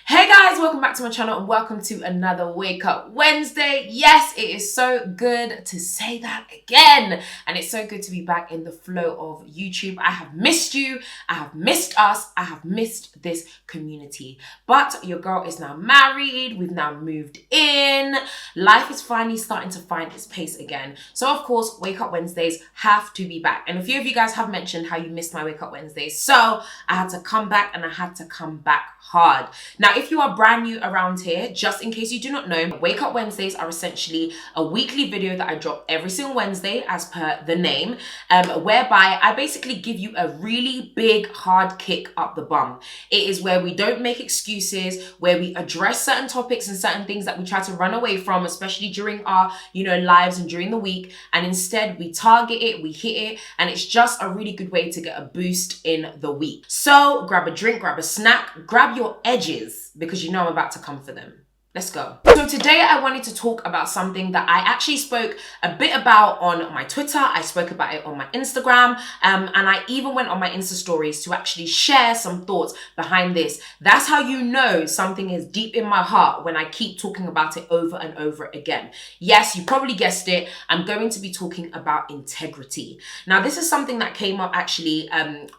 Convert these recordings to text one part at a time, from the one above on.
Hey guys, welcome back to my channel and welcome to another Wake Up Wednesday. Yes, it is so good to say that again. And it's so good to be back in the flow of YouTube. I have missed you. I have missed us. I have missed this community. But your girl is now married. We've now moved in. Life is finally starting to find its pace again. So of course, Wake Up Wednesdays have to be back. And a few of you guys have mentioned how you missed my Wake Up Wednesdays. So I had to come back and I had to come back hard. Now, if you are brand new around here, just in case you do not know, Wake Up Wednesdays are essentially a weekly video that I drop every single Wednesday as per the name, whereby I basically give you a really big hard kick up the bum. It is where we don't make excuses, where we address certain topics and certain things that we try to run away from, especially during our, lives and during the week. And instead we target it, we hit it, and it's just a really good way to get a boost in the week. So grab a drink, grab a snack, grab your edges, because you know I'm about to come for them. Let's go. So today I wanted to talk about something that I actually spoke a bit about on my Twitter. I spoke about it on my Instagram, and I even went on my Insta stories to actually share some thoughts behind this. That's how you know something is deep in my heart, when I keep talking about it over and over again. Yes, you probably guessed it. I'm going to be talking about integrity. Now, this is something that came up actually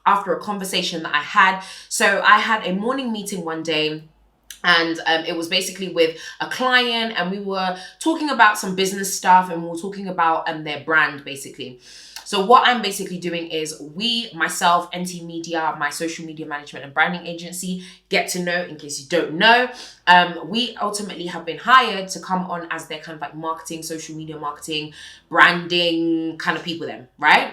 after a conversation that I had. So I had a morning meeting one day, and it was basically with a client, and we were talking about some business stuff, and we were talking about their brand basically. So what I'm basically doing is myself, NT Media, my social media management and branding agency, Get to Know, in case you don't know, we ultimately have been hired to come on as their kind of like marketing, social media marketing, branding kind of people then, right?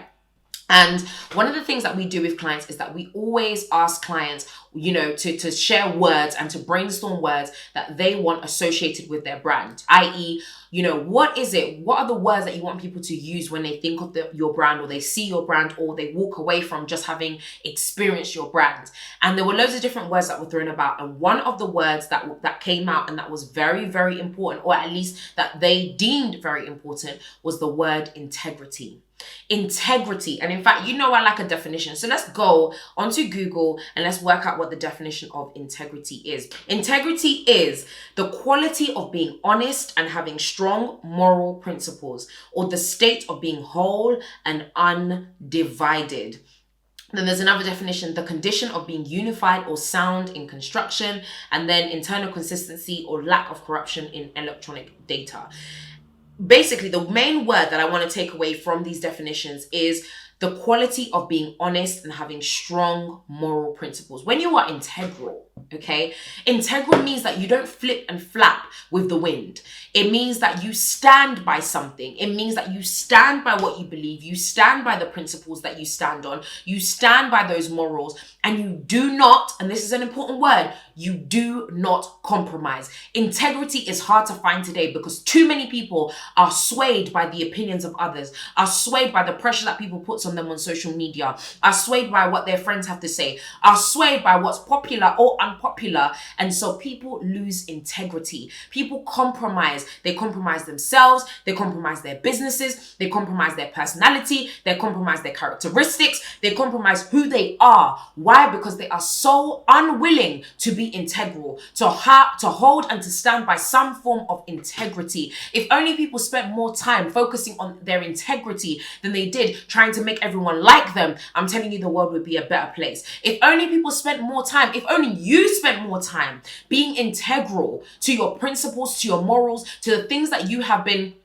And one of the things that we do with clients is that we always ask clients, to share words and to brainstorm words that they want associated with their brand, i.e., what is it? What are the words that you want people to use when they think of your brand, or they see your brand, or they walk away from just having experienced your brand? And there were loads of different words that were thrown about. And one of the words that came out and that was very, very important, or at least that they deemed very important, was the word integrity. Integrity. And in fact, I like a definition. So let's go onto Google and let's work out what the definition of integrity is. Integrity is the quality of being honest and having strong moral principles, or the state of being whole and undivided. Then there's another definition, the condition of being unified or sound in construction, and then internal consistency or lack of corruption in electronic data. Basically, the main word that I want to take away from these definitions is the quality of being honest and having strong moral principles. When you are integral, okay? Integral means that you don't flip and flap with the wind. It means that you stand by something. It means that you stand by what you believe. You stand by the principles that you stand on. You stand by those morals, and you do not, and this is an important word, you do not compromise. Integrity is hard to find today because too many people are swayed by the opinions of others, are swayed by the pressure that people put on them on social media, are swayed by what their friends have to say, are swayed by what's popular or unpopular. And so people lose integrity. People compromise. They compromise themselves. They compromise their businesses. They compromise their personality. They compromise their characteristics. They compromise who they are. Why? Because they are so unwilling to be integral, to hold and to stand by some form of integrity. If only people spent more time focusing on their integrity than they did trying to make everyone like them, I'm telling you, the world would be a better place. If only people spent more time, if only you spent more time being integral to your principles, to your morals, to the things that you have been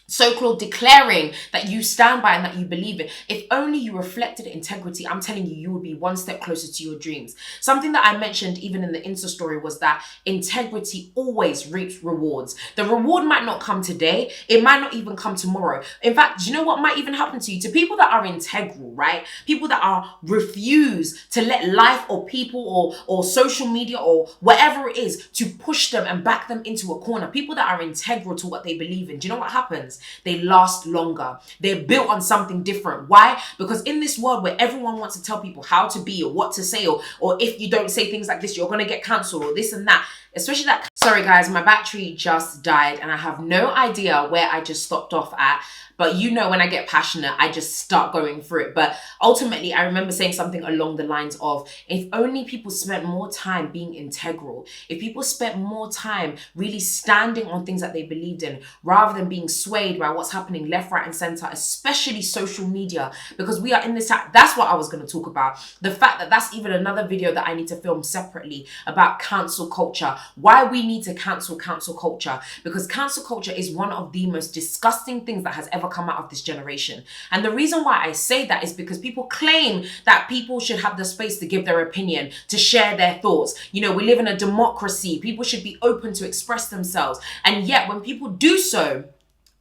so-called declaring that you stand by and that you believe in. If only you reflected integrity, I'm telling you, you would be one step closer to your dreams. Something that I mentioned even in the Insta story was that integrity always reaps rewards. The reward might not come today. It might not even come tomorrow. In fact, do you know what might even happen to you? To people that are integral, right? People that refuse to let life or people or social media or whatever it is to push them and back them into a corner. People that are integral to what they believe in. Do you know what happens? They last longer. They're built on something different. Why? Because in this world where everyone wants to tell people how to be or what to say, or if you don't say things like this, you're going to get cancelled, or this and that, especially that. Sorry guys, my battery just died and I have no idea where I just stopped off at. But you know, when I get passionate, I just start going through it. But ultimately, I remember saying something along the lines of, if only people spent more time being integral, if people spent more time really standing on things that they believed in, rather than being swayed by what's happening left, right, and center, especially social media, because we are in this, that's what I was going to talk about. The fact that that's even another video that I need to film separately about cancel culture, why we need to cancel culture, because cancel culture is one of the most disgusting things that has ever come out of this generation. And the reason why I say that is because people claim that people should have the space to give their opinion, to share their thoughts. You know, we live in a democracy. People should be open to express themselves. And yet when people do so,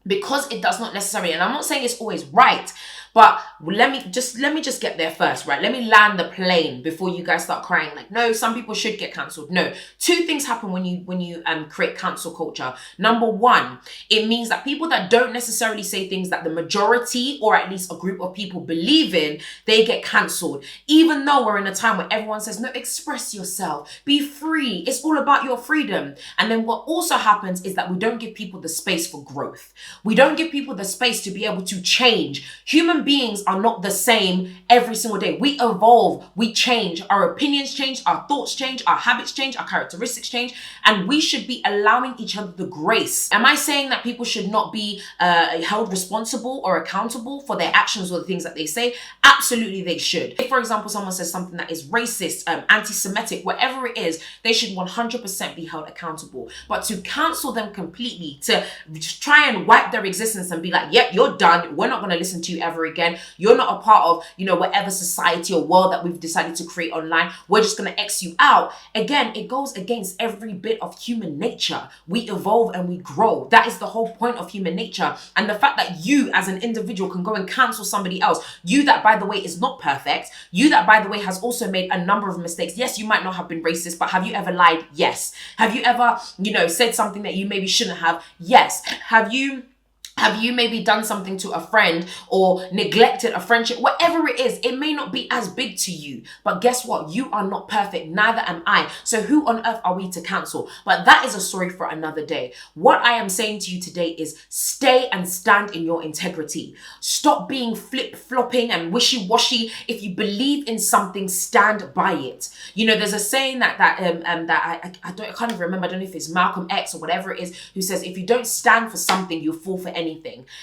because it does not necessarily, and I'm not saying it's always right, but let me just get there first, right? Let me land the plane before you guys start crying like, no, some people should get cancelled. No, two things happen when you create cancel culture. Number one, it means that people that don't necessarily say things that the majority or at least a group of people believe in, they get cancelled. Even though we're in a time where everyone says, no, express yourself, be free. It's all about your freedom. And then what also happens is that we don't give people the space for growth. We don't give people the space to be able to change. Human beings are not the same every single day. We evolve, we change, our opinions change, our thoughts change, our habits change, our characteristics change, and we should be allowing each other the grace. Am I saying that people should not be held responsible or accountable for their actions or the things that they say? Absolutely they should. If, for example, someone says something that is racist, anti-Semitic, whatever it is, they should 100% be held accountable. But to cancel them completely, to try and wipe their existence and be like, yep, you're done, we're not going to listen to you ever again, you're not a part of, you know, whatever society or world that we've decided to create online, we're just going to X you out. Again, it goes against every bit of human nature. We evolve and we grow. That is the whole point of human nature. And the fact that you as an individual can go and cancel somebody else, you that, by the way, is not perfect, you that, by the way, has also made a number of mistakes. Yes, you might not have been racist, but have you ever lied? Yes. Have you ever, you know, said something that you maybe shouldn't have? Yes. Have you maybe done something to a friend or neglected a friendship? Whatever it is, it may not be as big to you. But guess what? You are not perfect. Neither am I. So who on earth are we to cancel? But that is a story for another day. What I am saying to you today is stay and stand in your integrity. Stop being flip-flopping and wishy-washy. If you believe in something, stand by it. You know, there's a saying that I can't even remember. I don't know if it's Malcolm X or whatever it is, who says, if you don't stand for something, you'll fall for anything.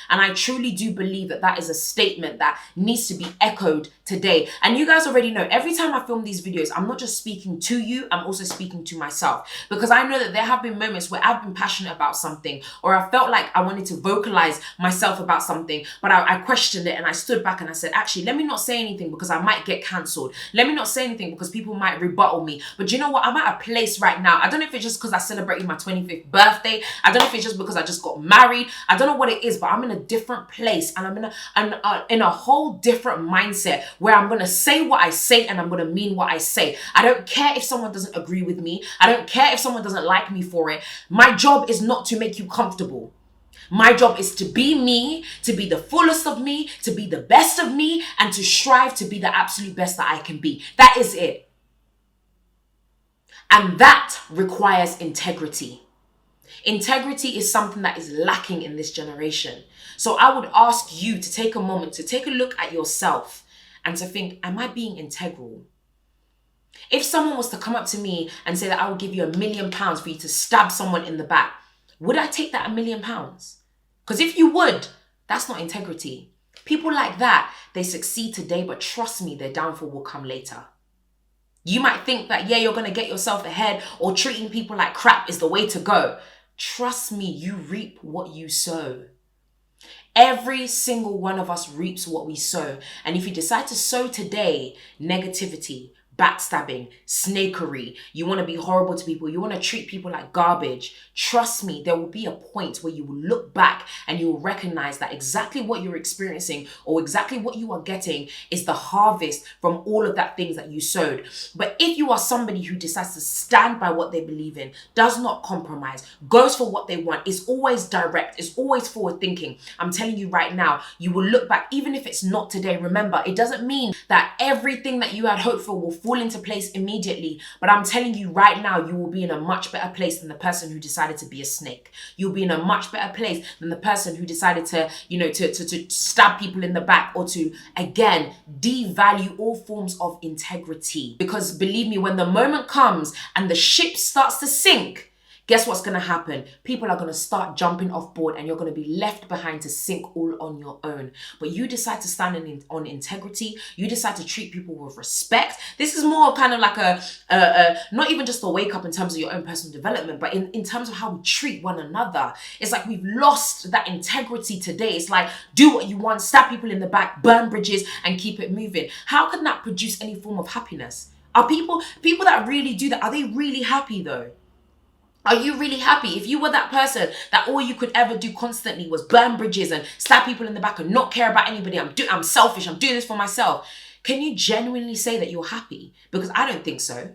And I truly do believe that that is a statement that needs to be echoed today. And you guys already know, every time I film these videos, I'm not just speaking to you, I'm also speaking to myself, because I know that there have been moments where I've been passionate about something, or I felt like I wanted to vocalize myself about something, but I questioned it and I stood back and I said, actually, let me not say anything because I might get cancelled. Let me not say anything because people might rebuttal me. But you know what? I'm at a place right now. I don't know if it's just because I celebrated my 25th birthday. I don't know if it's just because I just got married. I don't know what it is, but I'm in a different place and I'm in a whole different mindset where I'm going to say what I say and I'm going to mean what I say. I don't care if someone doesn't agree with me. I don't care if someone doesn't like me for it. My job is not to make you comfortable. My job is to be me, to be the fullest of me, to be the best of me, and to strive to be the absolute best that I can be. That is it. And that requires integrity. Integrity is something that is lacking in this generation. So I would ask you to take a moment to take a look at yourself and to think, am I being integral? If someone was to come up to me and say that I will give you £1 million for you to stab someone in the back, would I take that £1 million? Because if you would, that's not integrity. People like that, they succeed today, but trust me, their downfall will come later. You might think that, yeah, you're going to get yourself ahead, or treating people like crap is the way to go. Trust me, you reap what you sow. Every single one of us reaps what we sow. And if you decide to sow today negativity, backstabbing, snakery, you want to be horrible to people, you want to treat people like garbage, trust me, there will be a point where you will look back and you will recognize that exactly what you're experiencing or exactly what you are getting is the harvest from all of that things that you sowed. But if you are somebody who decides to stand by what they believe in, does not compromise, goes for what they want, is always direct, is always forward thinking, I'm telling you right now, you will look back, even if it's not today. Remember, it doesn't mean that everything that you had hoped for will fall into place immediately. But I'm telling you right now, you will be in a much better place than the person who decided to be a snake. You'll be in a much better place than the person who decided to, to stab people in the back, or to, again, devalue all forms of integrity. Because believe me, when the moment comes and the ship starts to sink, guess what's going to happen? People are going to start jumping off board and you're going to be left behind to sink all on your own. But you decide to stand on integrity. You decide to treat people with respect. This is more kind of like not even just a wake up in terms of your own personal development, but in terms of how we treat one another. It's like we've lost that integrity today. It's like, do what you want, stab people in the back, burn bridges, and keep it moving. How can that produce any form of happiness? Are people that really do that, are they really happy though? Are you really happy? If you were that person that all you could ever do constantly was burn bridges and stab people in the back and not care about anybody, I'm selfish, I'm doing this for myself, can you genuinely say that you're happy? Because I don't think so.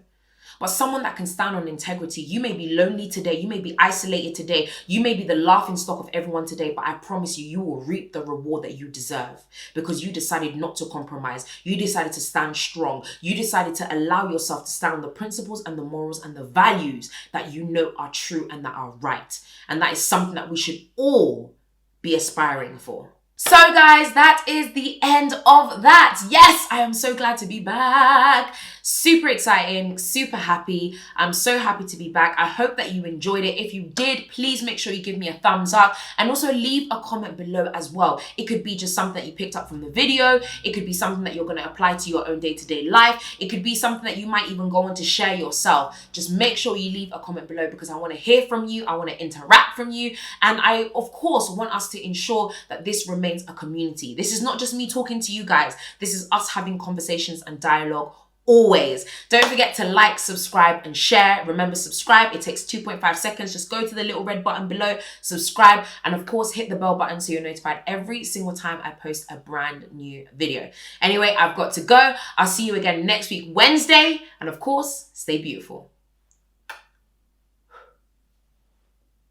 But someone that can stand on integrity, you may be lonely today, you may be isolated today, you may be the laughing stock of everyone today, but I promise you, you will reap the reward that you deserve because you decided not to compromise. You decided to stand strong. You decided to allow yourself to stand on the principles and the morals and the values that you know are true and that are right. And that is something that we should all be aspiring for. So guys, that is the end of that. Yes, I am so glad to be back. Super exciting, super happy. I'm so happy to be back. I hope that you enjoyed it. If you did, please make sure you give me a thumbs up and also leave a comment below as well. It could be just something that you picked up from the video. It could be something that you're going to apply to your own day-to-day life. It could be something that you might even go on to share yourself. Just make sure you leave a comment below because I want to hear from you. I want to interact from you. And I, of course, want us to ensure that this remains a community. This is not just me talking to you guys. This is us having conversations and dialogue always. Don't forget to like, subscribe, and share. Remember, subscribe. It takes 2.5 seconds. Just go to the little red button below, subscribe, and of course, hit the bell button so you're notified every single time I post a brand new video. Anyway, I've got to go. I'll see you again next week, Wednesday. And of course, stay beautiful.